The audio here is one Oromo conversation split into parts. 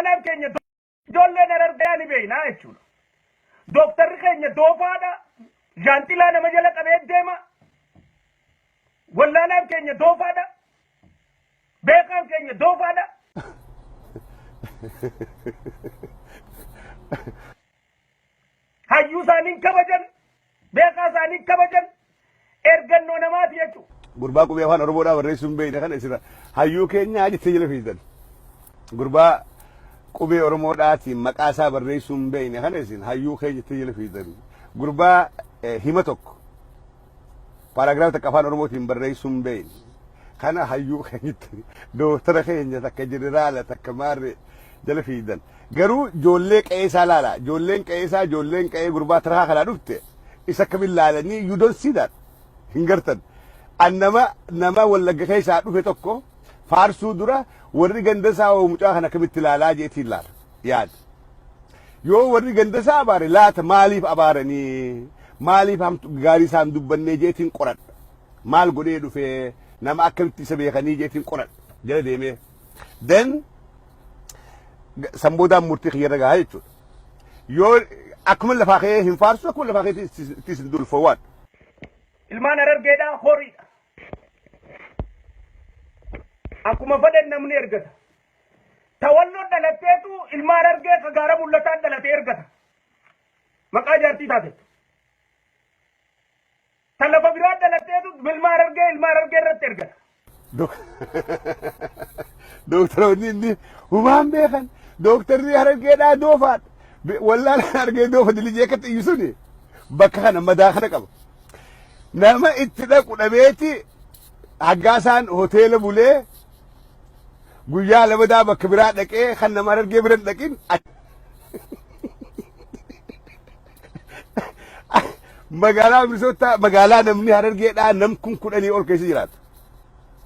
Wallaanaan keenya ijoollee narargaa ni beekna jechuudha. Dooktarri keenya doofaadha. Jaantilaa nama jala qabee deema. Wallaanaan keenya doofaadha. Beekaan keenya doofaadha. Hayyuu isaanii kabajan. Beekaa isaanii kabajan. Ergannoo namaati jechuudha. Gurbaa qubee afaan Oromoodhaa barreessuun beekna kana isira hayyuu keenya jettee jala fiidan. Gurbaa qubee Oromoodhaatiin maqaa isaa barreessuun beekna kana isin hayyuu keenya jettee jala fiidan. Gurbaa hima tokko paaraagiraaf takka afaan Oromootiin barreessuun beekna. Kana hayyuu keenya dooktara keenya takka jeneraala takka maarree jala fiidan. Garuu ijoollee qe'ee isaa laala. Ijoolleen qe'ee gurbaa tarahaa kanaa dhufte isa akkamiin laalanii you don't see that. Hin gartan. Nama wallagga keessaa dhufe tokko faarsuu dura warri gandasaa mucaa kana akkamitti ilaalaa jeetiin laala yaada. Yoo warri gandasaa abaare laata maaliif abaaranii maaliif gaarii isaan dubbannee jeetiin qoradha. Maal godhee dhufe nama akkamitti isa beekanii jeetiin qoradha jala deemee. Den samboodaan murtii xiyyeerra gahaa jechuudha. Yoo akkuma lafaa kee hin faarsu akkuma lafaa kee isin dulfowwan. Ilmaan Harargeedhaa horiidha. Akkuma fedhan namni ergata. Tawalloon dhalatteetu ilmaan Harargee ka gaara mul'ataan dhalatee ergata. Maqaa jaartii taatetu. Tan lafa biraa dhalatteetu ilmaan Harargee irratti ergata. Dooktaroonni inni humaan beekan. Dooktarri Harargeedhaa doofaadha. Wallaan Harargee doofa dilijee akka xiyyisuni bakka kana madaa kana qaba. Nama itti dhaqu dhabeeti haggaasaan hoteela bulee guyyaa lamadaa bakka biraa dhaqee kan nama Harargee bira dhaqin magaalaa Minisootaa magaalaa namni Harargeedhaa nam 10,000 ol keessa jiraatu.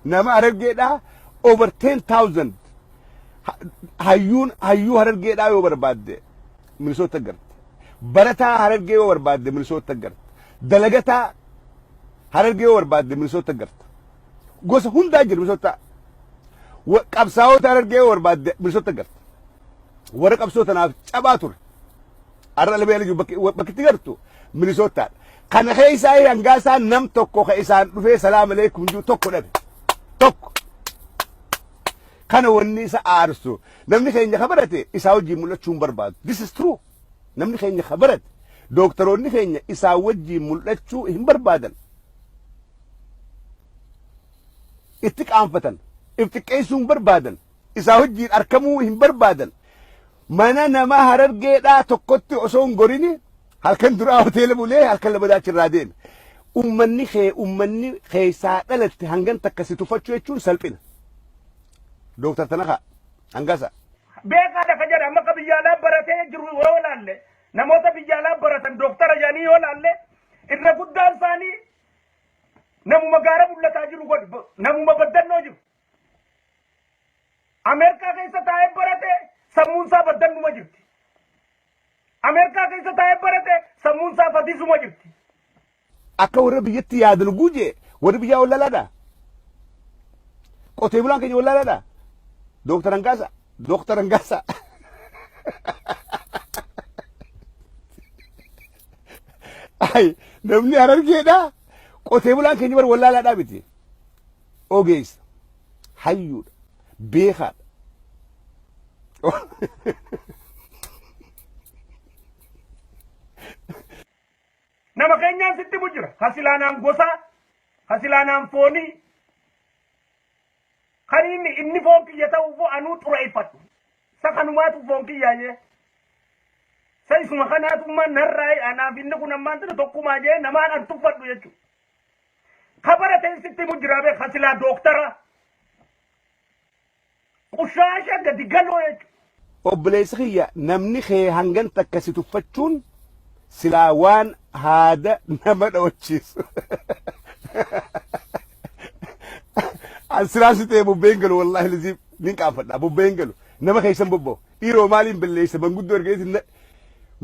Nama Harargeedhaa over 10,000 hayyuu Harargeedhaa yoo barbaadde Minisoota garte. Barataa Harargee yoo barbaadde Minisoota garte. Dalagataa Harargee yoo barbaadde Minisoota garta. Gosa hundaa jiru Minisoota. Qabsaa'ota Harargee yoo barbaadde Minisoota garta. Warra qabsoota naaf cabaa ture. Arra labee jiru bakkitti gartu Minisootaadha. Kana keessaa hangaasaa nam tokko ka isaan dhufee salaam aleikum jiru tokko dhabe. Tokko. Kana wanni isa aarsu. Namni keenya kabarate isaa wajjin mul'achuun barbaadu. This is true. Namni keenya kabarate. Dooktaroonni keenya isaa wajjin mul'achuu hin barbaadan. Itti qaanfatan, itti qeessuun barbaadan, isaa wajjin arkamuu hin barbaadan. Mana nama Harargeedhaa tokkotti osoo hin gorini halkan duraa hoteela bulee halkan lamadaa achirraa deeme. Ummanni keessaa dhalatte hangan takka si tuffachuu jechuun salphina. Dooktar Tanakaa hangasa. Beekaadha ka jedha amma ka biyyaalaa baratee jiru yoo laalle namoota biyyaalaa baratan dooktara jedhanii yoo laalle irra guddaan isaanii namuma gaara mul'ataa jiru godhi namuma baddannoo jiru. Ameerikaa keessa taa'ee barate sammuun isaa baddannuma jirti. Ameerikaa keessa taa'ee barate sammuun isaa fatiisuma jirti. Akka warra biyyatti yaadan guuje warri biyyaa wallaalaadha. Qotee bulaan keenya wallaalaadha. Dooktar Hangaasa. Ay namni Harargeedhaa. Qotee bulaan keenya bar wallaalaadhaa miti. Ogeessa. Hayyuudha. Beekaadha. Nama keenyaan sitti bujjira. Hasilaanaan gosaa, hasilaanaan foonii. Kan inni foon kiyya ta'uuf anuu xureeffadhu. Isa kanumaatu foon kiyyaa jee. Isa isuma kanaatummaan narraa anaaf inni kun ammaan tana tokkumaa jee namaan an tuffadhu jechuudha. Kabarateen sitti bujjira bee hasilaa dooktara. Qushaasha gadi galoo jechuudha. Obboleessa kiyya namni kee hangan takka si tuffachuun silaa waan haada nama dhawachiisu. Silaa si ta'e bubbeen galu wallaahi laziif nin qaanfadha bubbeen galu nama keessan bobba'u dhiiroo maaliin belleesse manguddoo ergeetiin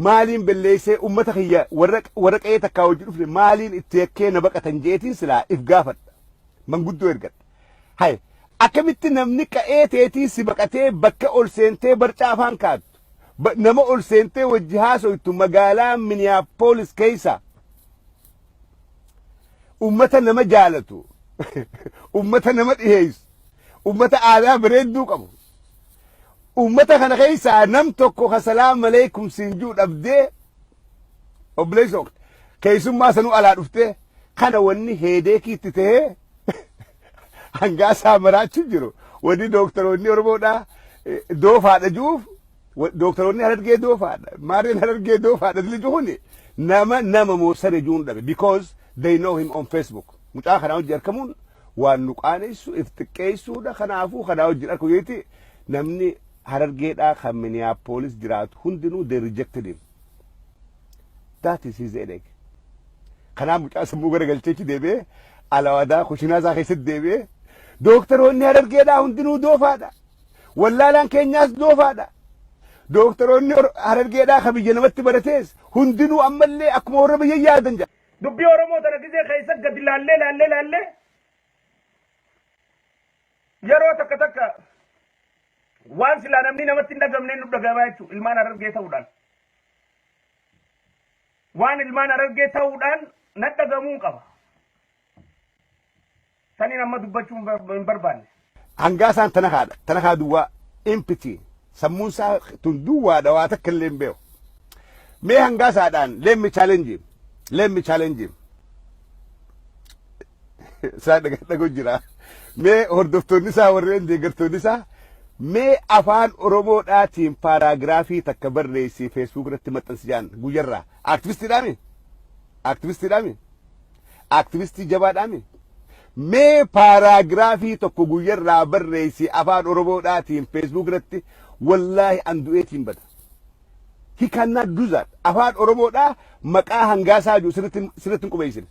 maaliin belleessee ummata kiyya warra qe'ee takkaa hojii dhufne maaliin itti yakkee na baqatan jeetiin silaa if gaafadha manguddoo ergadha. Hay akkamitti namni ka'ee teetii si baqatee bakka ol seentee barcaa afaan kaattu nama ol seentee wajji haasoytu magaalaa Minneapolis keessa ummata nama jaalatu ummata nama dhiheessu ummata aadaa bareedduu qabu ummata kana keessa nam tokko assalaamu alaykum siinjuu dhabdee obleesoo keessummaa sanuu alaa dhuftee kana wanni heedeekiitti ta'ee hangaasaa maraachu jiru wanni dooktaroonni Oromoodhaa doofaadha juuf dooktaroonni Harargee doofaadha maarreen Harargee doofaadha lijuuni nama moosare juun dhabe because they know him on Facebook mucaa kana hojii argamuun waan nu qaanessu iftiqqeessuudha kanaafuu kana hojii argu yeeti namni Harargeedhaa kan Minneapolis jiraatu hundinuu they rejected him that is his headache kanaaf mucaa sammuu garagalcheechi deebi'ee alawaadaa kushinaa isaa keessatti deebi'ee dooktaroonni Harargeedhaa hundinuu doofaadha wallaalaan keenyaas doofaadha dooktaroonni Harargeedhaa kan biyya namatti baratees hundinuu ammallee akkuma warra biyya yaadan jira dubbii Oromoo tana gisee keessa gadi laallee yeroo takka waan silaa namni namatti hin dhagamne nu dhagamaa jechuudha ilmaan Harargee ta'uudhaan waan ilmaan Harargee ta'uudhaan na dhagamuu qaba saniin amma dubbachuu hin barbaanne hangaasaan tana haa duwwaa impiti sammuun isaa tun duwwaadha waa takka illee hin beeku mee hangaasaadhaan let me challenge him isaa dhagoo jira mee hordoftoonni isaa warreen deeggartoonni isaa mee afaan Oromoodhaatiin paaraagiraafii takka barreessii Facebook irratti maxxansi jaan guyyarraa aktivistii jabaadhaami mee paaraagiraafii tokko guyyarraa barreessii afaan Oromoodhaatiin Facebook irratti wallahi andu'eetiin bada he cannot do that afaan Oromoodhaa maqaa hangaasaa jiru sirriitti qubeessin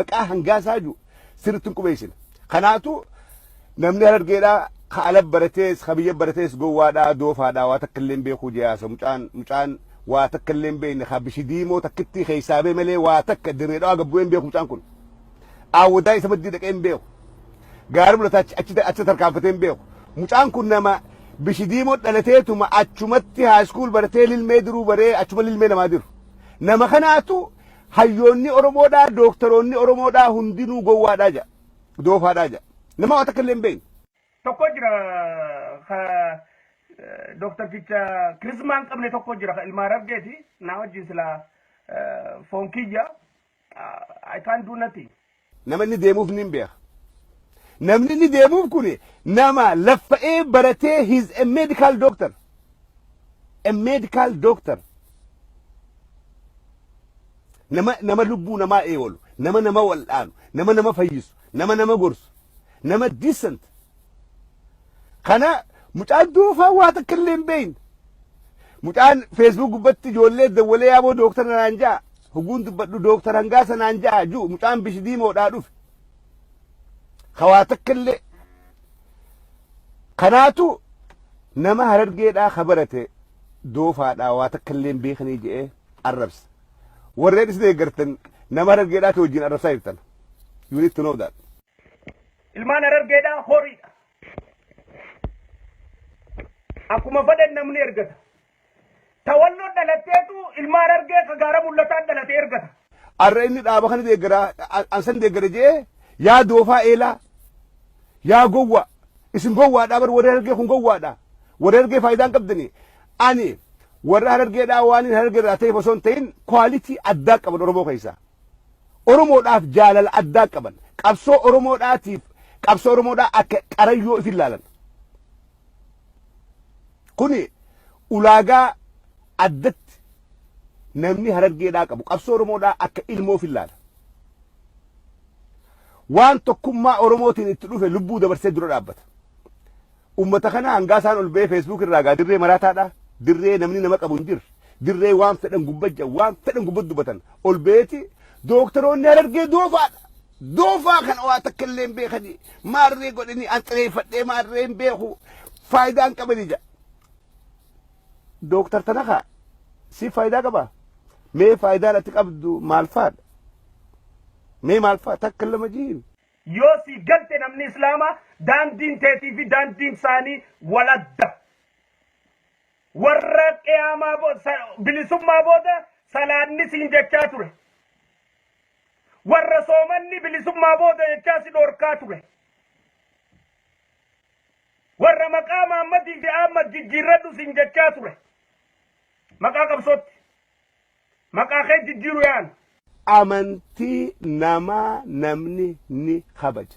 maqaa hangaasaa jiru sirriitti qubeessin kanaatu namni Harargeedhaa ka alab baratees ka biyya baratees gowwaadhaa doofaadhaa waa takka illee beekuu jiyaasa mucaan waa takka illee beekne ka bishi diimoo takkitti keessaabee malee waa takka dirreedhaa gabbu'een beeku mucaan kun aawwadaa isa maddii dhaqee hin beeku gaarii mul'ataa achi tarkaanfatee hin beeku mucaan kun nama bishi diimoo dhalateetuma achumatti haaskuul baratee lilmee diruu baree achuma lilmee namaa diru nama kanaatu hayyoonni Oromoodhaa dooktaroonni Oromoodhaa hundinuu gowwaadhaa jira doofaadhaa jira nama waa takka illee hin beekne tokko jira Dr. Kicha Krisman qabne tokko jira ilma Harargeeti na wajjin sila fonkiyya I can't do nothing nama inni deemuuf nin beeka namni inni deemuuf kun nama laffa'ee baratee he's a medical doctor nama lubbuu namaa eewwalu nama wal'aanu nama fayyisu nama gorsu nama decent kana mucaan doofaa waa takka illee hin beekne mucaan Facebook gubbatti ijoollee dawwalee yaaboo dooktara naan jaa huguun dubbadhu dooktara hangaasa naan jaa juu mucaan bishi diimoodhaa dhufe waa takka illee kanaatu nama Harargeedhaa ka barate doofaadhaa waa takka illee hin beekanii jedhee arrabsa warreen isin deeggartan nama Harargeedhaa wajjin arrabsaa jirtan you need to know that ilmaan Harargeedhaa horiidha akkuma fedhan namni ergata tawalloo dhalateetu ilmaan Harargee ka gaara mul'ataan dhalatee ergata arra inni dhaaba kana deeggaraa ansan deeggara jee yaa doofaa eelaa yaa gowwa isin gowwaadhaa bar warri Harargee kun gowwaadhaa warri Harargee faayidaan qabdanii ani warri Harargeedhaa waan hin Harargeedhaa ta'eef osoo hin ta'in kwaalitii addaa qaban Oromoo keessaa Oromoodhaaf jaalala addaa qaban qabsoo Oromoodhaa akka qarayyoo if ilaalan kuni ulaagaa addatti namni Harargeedhaa qabu qabsoo Oromoodhaa akka ilmoo if ilaala waan tokkummaa Oromootiin itti dhufe lubbuu dabarsee dura dhaabbata ummata kana hangaasaan ol ba'ee Facebook irraa gaa dirree maraataadhaa dirree namni nama qabu hin jirre dirree waan fedhan gubbajja waan fedhan gubbatti dubbatan ol ba'eeti dooktaroonni Harargee doofaa kana waa takka illee hin beekanii maarree godhanii an xireeffadhee maarree hin beeku faayidaan qabanii jaa dooktar tanaka si faayidaa qaba mee faayidaan ati qabdu maal faadha mee maal fa'a takka lama jiin يوسي قلت نمني إسلاما دان دين تيتي في دان دين ثاني ولد ورق قياما بلسم ما بودا سلاني سنجكاتره ورسومني بلسم ما بودا يكاسي دوركاتره ور مقام أحمد في أحمد جيرادو سنجكاتره مقا قبصوت مقا خيج جيرو يان amantii namaa namni ni kabaja.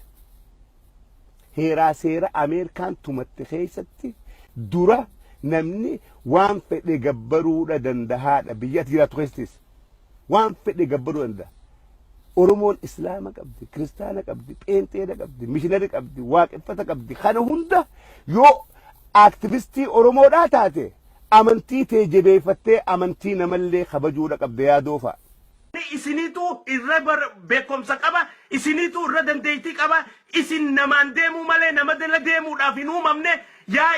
Heeraa seera Ameerikaan tumatte keessatti dura namni waan fedhe gabbaruudha dandahaadha. Biyya ati jiraattu keessattis waan fedhe gabbaruu danda'a. Oromoon Islaama qabdi, Kiristaana qabdi, Pheenxeedha qabdi, Mishinari qabdi, Waaqeffata qabdi. Kana hunda yoo aktivistii Oromoodhaa taate amantii tee jabeeffattee amantii namallee kabajuudha qabda yaadoofa. isinitu irra beekumsa qaba isinitu irra dandeettii qaba isin namaan deemuu malee nama dala deemuudhaaf hin uumamne yaa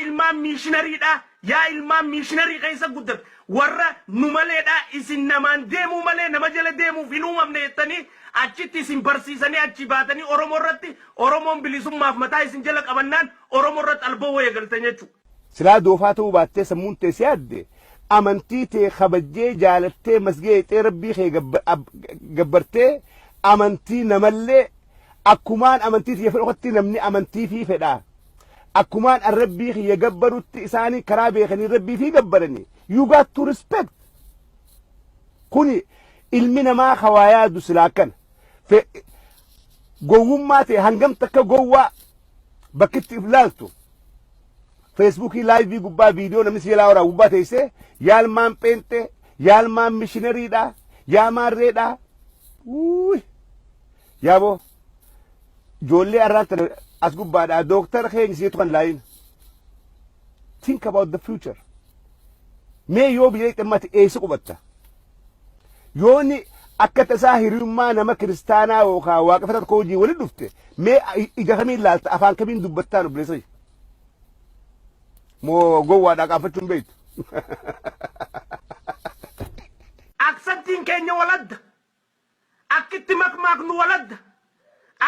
ilmaan miishinarii keessa guddat warra nu maleedha isin namaan deemuu malee nama jala deemuuf hin uumamne jettanii achitti isin barsiisanii achi baatanii Oromoo irratti Oromoon bilisummaaf mataa isin jala qabannaan Oromoo irratti alboo wayya galtan jechuudha. Silaa doofaa ta'uu baattee sammuun teessee yaadde amantii tee kabajjee jaalattee masgee xee rabbii kee gabbartee amantii namallee akkumaan amantii tiyya fedhutti namni amantii fi fedhaa akkumaan arrabbii kiyya gabbarutti isaanii karaa beekanii rabbii fi gabbaranii you got to respect kuni ilmi namaa hawaa yaadu silaa kana gowwummaa ta'e hangam takka gowwaa bakkitti iflaaltu Facebookii live gubbaa viidiyoo namni si jalaa waraa gubbaa teessee yaalmaan Pheenxee yaalmaan mishinariidha yaalmaan reedha yaaboo ijoollee arraanta as gubbaadha dooktara keenya siyeetu kan laayin think about the future mee yoo biyya ximmati eessa qubatta yooni akka tasaa hiriyummaa nama kiristaanaa yookaan waaqeffata tokko hojii waliin dhufte mee ija kamiin laalta afaan kamiin dubbattaan obboleessa mo gowwaadhaa qaafachuun beektu. Accepting Kenya waladda akkitti makmaaknu waladda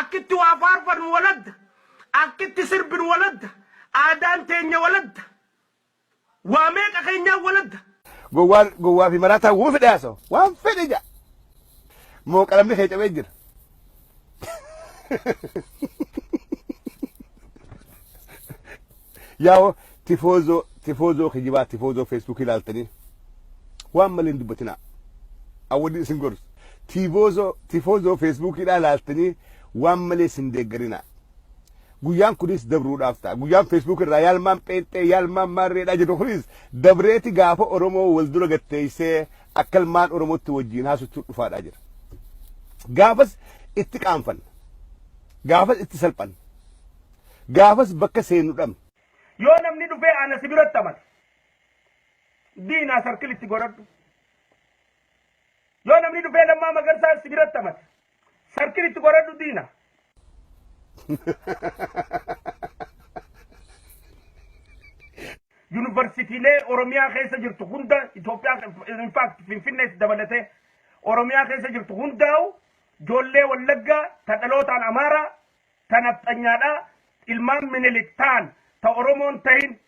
akkitti waa faarfannu waladda akkitti sirbinu waladda aadaan teenya waladda waa meeqa keenyaa waladda. Gowwaa fi maraataa wuu fedhe haasa'u waan fedhe jaa moo qalamni kee cabee jira. Yaa'oo tifoozoo kijibaa tifoozoo Facebook ilaaltanii waan malee hin dubbatinaa awwadii isin gorsu tifoozoo Facebook ilaaltanii waan malee isin deeggarinaa guyyaan kunis dabruudhaaf ta'a guyyaan Facebook irraa yaalmaan Pheenxee yaalmaan maarreedhaa jedhu kunis dabreeti gaafa Oromoo wal dura gatteessee akka ilmaan Oromootti wajjin haasoftuu dhufaadhaa jira gaafas itti qaanfanna gaafas itti salphanna gaafas bakka seennu dhabna. Yoo namni dhufee ana sibiratti amate diinaa sarkilitti godhadhu yoo namni dhufee Lammaa Magarsaa sibiratti amate sarkilitti godhadhu diina. Yuunivarsiitiilee Oromiyaa keessa jirtu hunda Itoophiyaa in fact Finfinnees dabalatee Oromiyaa keessa jirtu hundaa'u ijoollee Wallaggaa ta dhalootaan Amaaraa ta nafxanyaadhaa ilmaan Minilik ta'an ta Oromoon ta'in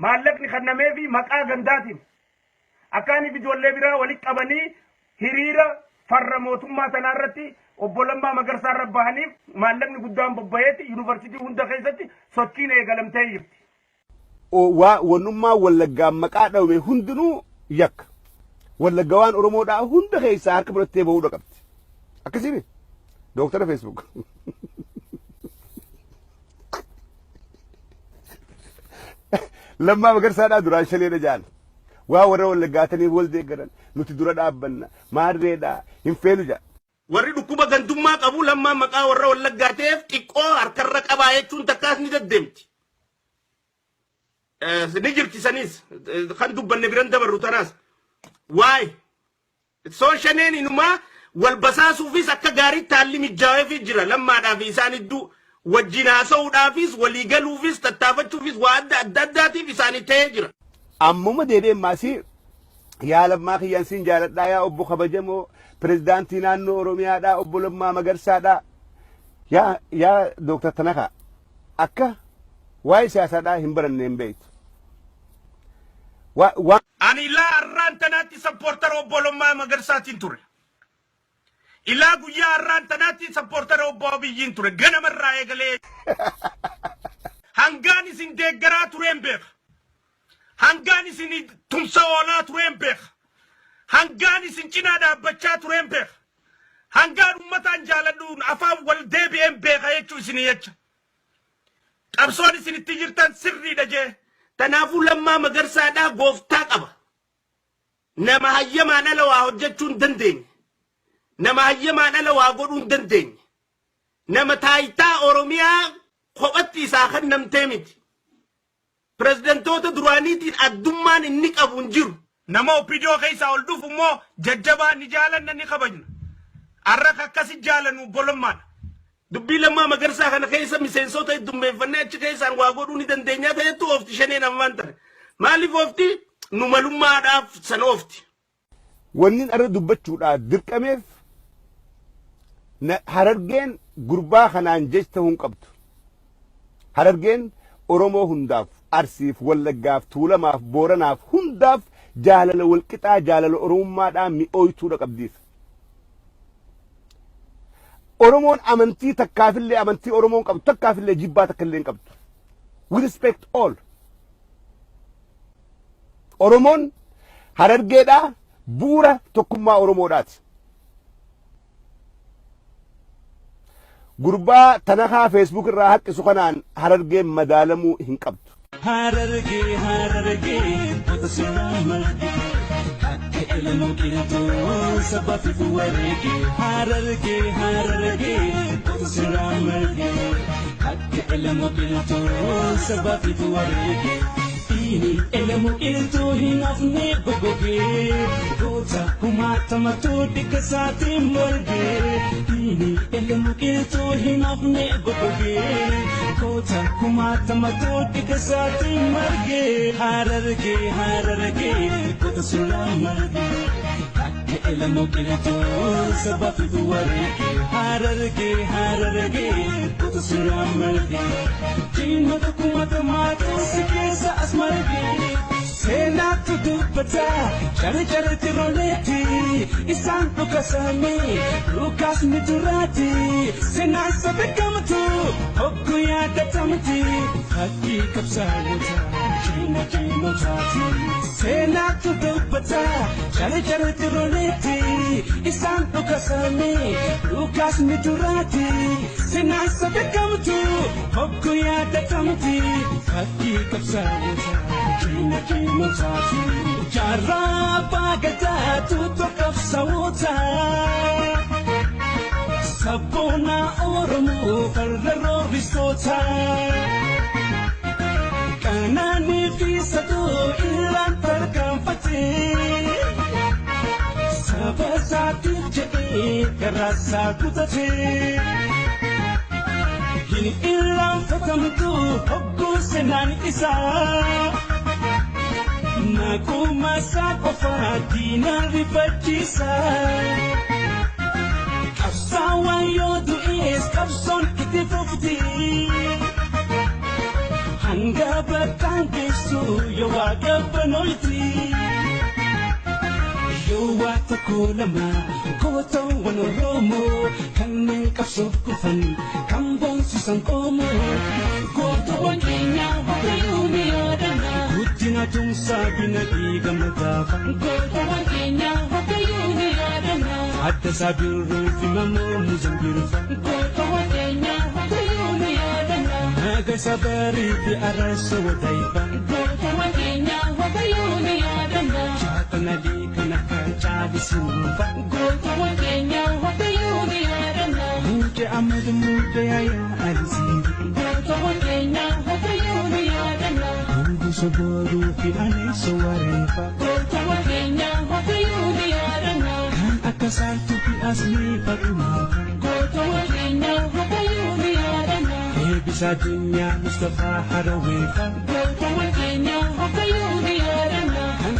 maallaqni kannamee fi maqaa gandaatiin akkaaniif ijoollee biraa walitti qabanii hiriira farra mootummaa tanaarratti obbo Lammaa Magarsaa irra bahaniif maallaqni guddaan bobba'eeti yuunivarsiitii hunda keessatti sochiin eegalamtee jirti. Wannummaa Wallaggaa maqaa dhawame hundinuu yakka. Wallaggaa waan Oromoodhaa hunda keessaa harka fudhattee bahuudha qabdi. Akkasiin dooktara Facebook. Lammaa Magarsaadhaa duraan shaleedha jaan. Waa warra Wallaggaatanii wal deeggaran nuti dura dhaabbanna maarreedhaa hin feenu jaa. Warri dhukkuba gandummaa qabu Lammaan maqaa warra Wallaggaateef xiqqoo harkarra qabaa jechuun takkaas ni deddeemti. Ni jirti sanis kan dubbanne biran dabarru tanaas. Waay soo shaneen inumaa wal basaasuufis akka gaariitti haalli mijaa'eefii jira Lammaadhaa fi isaan idduu wajjin haasa'uudhaafis walii galuufis tattaafachuufis waa adda addaatiif isaanii ta'ee jira. Ammuma deebiin maasii yaa Lammaa kiyyaan siin jaaladhaa yaa obbo kabajamoo pirezidaantii naannoo Oromiyaadhaa obbo Lammaa Magarsaadhaa يا دكتور تناكا أكا واي سياسة همبرن نيمبيت أني لا أرانتناتي سبورتر أوبولوما مغرساتين توري إلا قويا أرانتناتي سبورتر أوبوبيين توري غنم الرأي غلي هنغاني سين ديگرا تورين بيخ هنغاني سين تمساولا تورين بيخ هنغاني سين چنا دا بچا تورين بيخ هنغان أمتان جالدون أفاو والدبي ام بيخ يچو سين يچ أبصوني سين تجرتان سري دجي تنافو لما مغرسا دا غوفتا قبا نما هيما نلوا حجتون دندين نما هيما نلوا غدون دندين نما تايتا اوروميا خوبتي ساخن نمتمت بريزيدنتوتا درانيتين ادمان اني قبونجيرو نما اوبيديو كيسا ولدوف مو ججبا نجالن ني خبجنا ارخا كاسي جالنو بولمان دبي لما مغرسا كان كيسا ميسنسوتا دمبي فنيت كيسا واغدون دندينيا تيتو اوفتي شنينا مانتر مالي فوفتي نمالوما دا سنوفتي ونين أرد دبتشو دا دركميف هررجين غربا خنان جيشتهم قبض هررجين أورومو هنداف أرسيف ولقاف تولماف بورناف هنداف جالل والقطع جالل أوروما دا مئويتو دا قبديف أورومون أمنتي تكافل لي أمنتي أورومون قبض تكافل لي جيبا تكلين قبض we respect all أورومون هررجيدا بورا تكما أورومودات غربا تناها فيسبوك الراحت سخنان هررجي مدالمو هنقبت هررجي وتسلم كلمو كنتو سبب في ورقي هررجي وتسلم كلمو كنتو سبب في ورقي ilmu itu hinafne gogoge kota kumata matudi kasati morge ini ilmu itu hinafne gogoge kota kumata matudi kasati morge hararge kota sulam morge ilmu itu sabab itu warge hararge kota sulam morge jinna kumata matu sikesa asmarge senatu dubata chare tiroleti isan lukasami lukas miturati senasa bekamtu hokkuya datamti hakki kapsalota china tati senatu dubata chare tiroleti isan lukasami lukas miturati senasa bekamtu hokkuya datamti hakki kapsalota china tati jaraba gatatu tokaf sawota sabona oromo farro risota kanani fisatu ilan terkampati sabasati jadi kerasa kutati ini ilan fatamtu hokku senan isa Naku masa kofatina rifachisa Kapsawa yodu is kapson kiti fufti Hanga batang kesu yawaga panolti Yawata kulama koto wanoromo Kaning kapso kufan kambong susang komo Koto wanginya wakayumi adana Kutina tung sabi na di gamata Koto wanginya wakayumi adana Hatta sabi rufi mamo muzambir Koto wanginya wakayumi adana Naga sabari di araso wadaipa Koto wanginya wakayumi adana Chata na di kanakachabi sinumpa Koto wanginya wakayumi adana Muke amadu muke aya aliziri Koto wanginya wakayumi adana Sabaru fi ane sawarefa Kota wakenya wakayuni adana Kan akasal tu fi asli pagumaka Kota wakenya wakayuni adana Bisa dunia Mustafa Harawefa Kota wakenya wakayuni adana Kan